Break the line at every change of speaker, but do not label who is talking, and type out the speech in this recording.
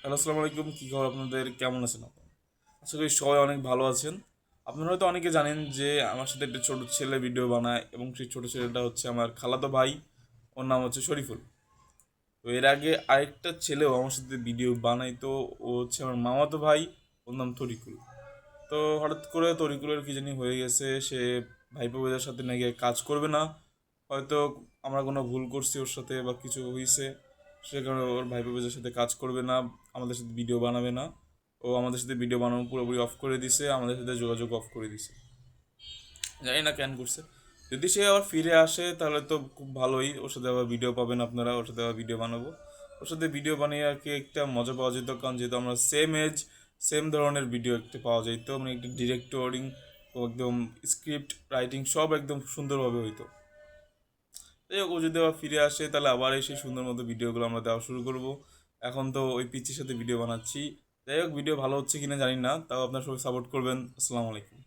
Hello, আসসালামু আলাইকুম। কী খবর আপনাদের? কেমন আছেন আপনারা? আশা করি সবাই অনেক ভালো আছেন। আপনারা হয়তো অনেকে জানেন যে আমার সাথে একটা ছোট ছেলে ভিডিও বানায় এবং সেই ছোট ছেলেটা হচ্ছে আমার খালাতো ভাই। ওর নাম হচ্ছে শরীফুল। তো এর আগে আরেকটা ছেলেও আমার সাথে ভিডিও বানায়, তো ও হচ্ছে আমার মামাতো ভাই। ওর নাম তরিকুল। তো হঠাৎ করে তরিকুলের কী জানি হয়ে গেছে, সে ভাইপো ভাইদের সাথে নাকি কাজ করবে না। হয়তো আমরা কোনো ভুল করছি ওর সাথে বা কিছু হয়েছে, সে কারণে ওর ভাইপো ভাইদের সাথে কাজ করবে না, আমাদের সাথে ভিডিও বানাবে না। ও আমাদের সাথে ভিডিও বানানো পুরোপুরি অফ করে দিছে, আমাদের সাথে যোগাযোগ অফ করে দিছে। জানি না কেন করছে। যদি সে আবার ফিরে আসে তাহলে তো খুব ভালোই, ওর সাথে আবার ভিডিও পাবেন আপনারা, ওর সাথে আবার ভিডিও বানাবো। ওর সাথে ভিডিও বানিয়ে আর কি একটা মজা পাওয়া যেত, কারণ যেহেতু আমরা সেম এজ, সেম ধরনের ভিডিও একটা পাওয়া যেত, মানে একটা ডিরেক্টরিং ও একদম স্ক্রিপ্ট রাইটিং সব একদম সুন্দরভাবে হইতো। যাই হোক, ও যদি আবার ফিরে আসে তাহলে আবার এই সেই সুন্দর মতো ভিডিওগুলো আমরা দেওয়া শুরু করব। এখন তো ওই পিচির সাথে ভিডিও বানাচ্ছি। যাই হোক, ভিডিও ভালো হচ্ছে কিনা জানি না, তাও আপনার সবাই সাপোর্ট করবেন। আসসালামু আলাইকুম।